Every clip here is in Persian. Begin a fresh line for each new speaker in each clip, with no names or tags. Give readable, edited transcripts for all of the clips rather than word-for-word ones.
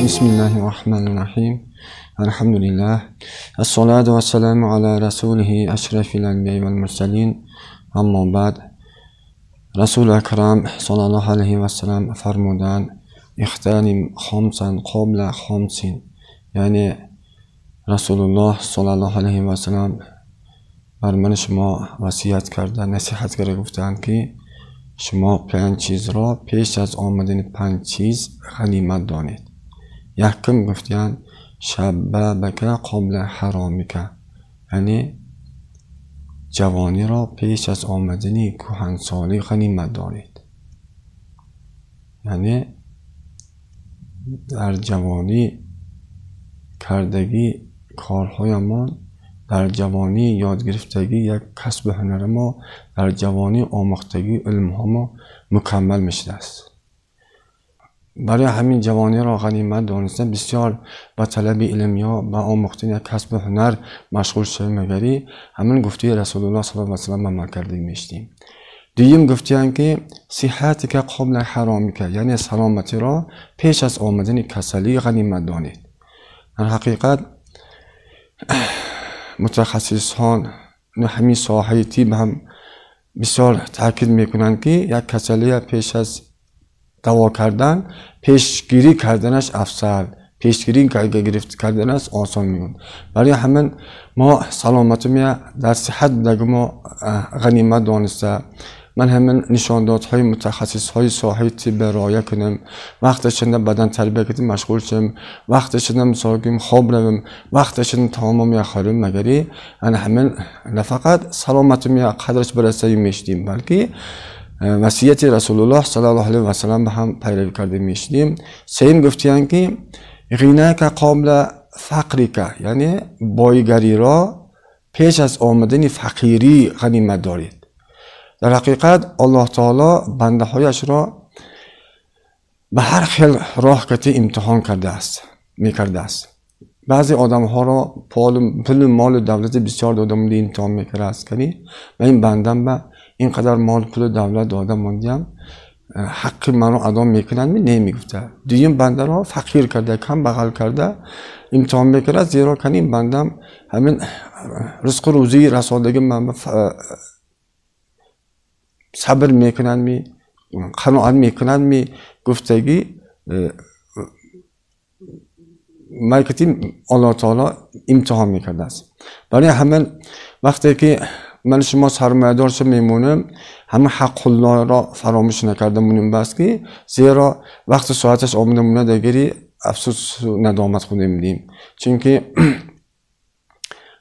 Bismillahirrahmanirrahim. Elhamdülillah. Esselatu vesselamu ala Resulihi eşrefil enbiya vel murselin. Amma ba'd. Resul-i Ekrem sallallahu aleyhi ve sellem farmudan İhtanim khamsan qabla khamsin. Yani Resulullah sallallahu aleyhi ve sellem بر من شما وصیت کرده نصیحت کرده گفتند که شما 5 چیز را پیش از آمدن 5 چیز غنیمت دانید. یکم گفتند شبابک قبل حرامک، یعنی جوانی را پیش از آمدن کهنسالی غنیمت دانید. یعنی در جوانی کردگی کارهایمان، در جوانی یاد گرفتگی یک کسب هنر ما، در جوانی آموختگی علم ها ما مکمل میشده است. برای همین جوانی را غنیمت دانستن بسیار با طلب علم یا با آموختن یک کسب هنر مشغول شویم، مگری همین گفته رسول الله صلی الله علیه و سلم ما کرده میشتیم. دویم گفتیم که صحتی که قبل حرامی که، یعنی سلامتی را پیش از آمدن کسلی غنیمت دانید. در حقیقت متخصصان همین ساحه طب هم بسیار تاکید میکنند که یک کسلی پیش از دوا کردن پیشگیری کردنش افضل، پیشگیری کردنش آسان میگن. برای همین ما سلامتی می در صحت بودگی ما غنیمت دانسته. من همین نشاندادهای متخصص های ساحه طب رعایت کنم، وقت شدن بدن تربیت کنم مشغول شم، وقت شدن مثلا کنم خواب روم، وقت شدن تمام میخورم، مگری انا همین نه فقط سلامتی می قدرش برسه میشدیم، بلکه وصیت رسول الله صلی الله علیه و سلم به هم پیروی کرده میشدیم. سیم گفتیم که غناک قبل فقرک، یعنی بایگری را پیش از آمدن فقیری غنیمت دارید. در حقیقت الله تعالی بنده هایش را به هر خیل راه کتی امتحان کرده است، میکرده است. بعضی آدم ها را پول مال دولت بسیار داده مونده امتحان میکرده است، کنی و این بندم به اینقدر مال پول دولت داده موندیم حق من را ادا میکنند می نمیگفته. دویم بنده را فقیر کرده، کم بغل کرده امتحان میکرده، زیرا کنی این بندم همین رزق روزی رساندگی من صبر میکنند، می قناعت میکنند، می گفتگی مایکتی الله تعالی امتحان میکرده است. برای همین وقتی که من شما سرمایه‌دار شم میمونم، همه حق الله را فراموش نکرده مونیم، بس که زیرا وقت ساعتش آمده مونه دیگری افسوس و ندامت خود میدیم، چون که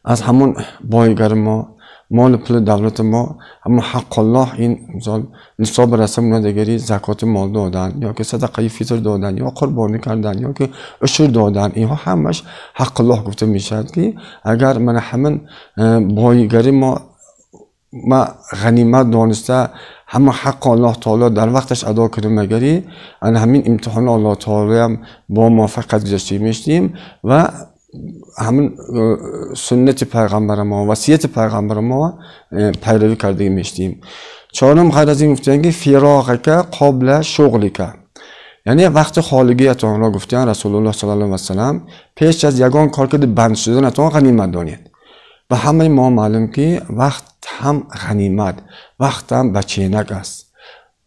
از همون بایگر ما مال پول دولت ما اما حق الله این مثال نصاب رسم ندگری زکات مال دادن یا که صدقه فطر دادن یا قربانی کردن یا که عشر دادن، اینها همش حق الله گفته میشد که اگر من همین بایگری ما غنیمت دانسته همه حق الله تعالی در وقتش ادا کنیم، مگری ان همین امتحان الله تعالی هم با موفقیت گذشته میشیم و همین سنت پیغمبر ما، وصیت پیغمبر ما پیروی کرده میشیم. چهارم غیر از این گفتن که فراغک قبل شغلک، یعنی وقت خالگیتان را گفتن رسول الله صلی الله علیه و سلم پیش از یگان کار کرده بند شدنتان غنیمت دانید. و همه ما معلوم که وقت هم غنیمت، وقت هم بچینک است.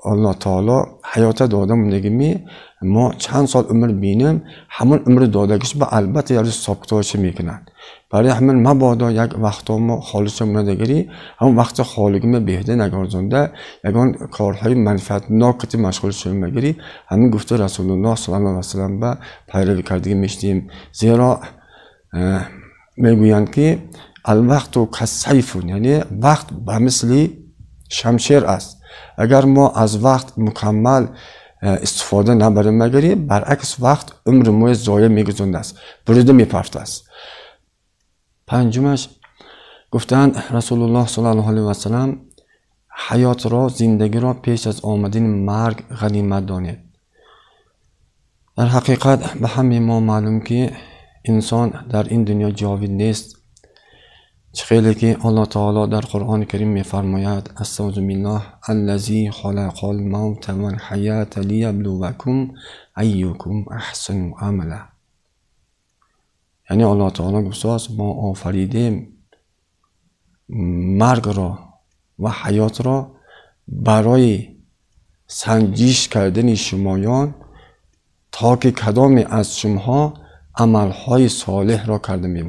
الله تعالی حیات داده مونگی ما چند سال عمر بینیم، همون عمر دادگیش به البته یاری ساکتاش میکنن. برای همین مبادا یک وقت ما خالص مندگری همون وقت خالگی بهده نگارزنده یکان کارهای منفعت ناکتی مشغول شویم، مگری همین گفته رسول الله صلی الله علیه و سلم به پیروی کردگی میشتیم. زیرا میگویند که الوقت و کسیفون، یعنی وقت به مثل شمشیر است. اگر ما از وقت مکمل استفاده نبریم، مگری برعکس وقت عمر ما ضایع میگذرونده است، بریده میپرفته است. پنجمش گفتند رسول الله صلی الله علیه و سلم حیات را، زندگی را پیش از آمدن مرگ غنیمت دانید. در حقیقت به همه ما معلوم که انسان در این دنیا جاوید نیست چخیلی که الله تعالی در قرآن کریم میفرماید استعوذ بالله الذی خلق الموت والحیات لیبلوکم ایکم احسن عملا. یعنی الله تعالی گفت ما آفریدیم مرگ را و حیات را برای سنجش کردن شمایان تا که کدام از شما عملهای صالح را کرده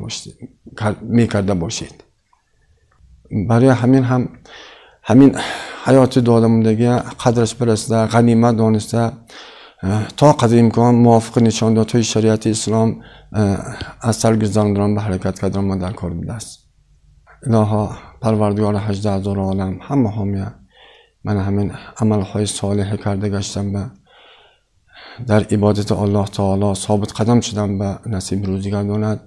باشید. برای همین حیات دادموندگی قدرش برسته، غنیمت دانسته، تا قدر امکان موافق نشاندادهای شریعت اسلام از سرگذراندن به حرکت کردن ما در کار بوده است. الها پروردگار 18,000 عالم همه حامیه من همین عملهای صالح کرده گشتم و در عبادت الله تعالی ثابت قدم شدم به نصیب روزی گرداند.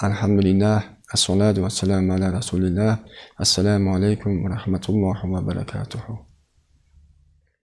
الحمدلله، الصلاة و السلام علی رسول الله. السلام علیکم و رحمت الله و برکاته.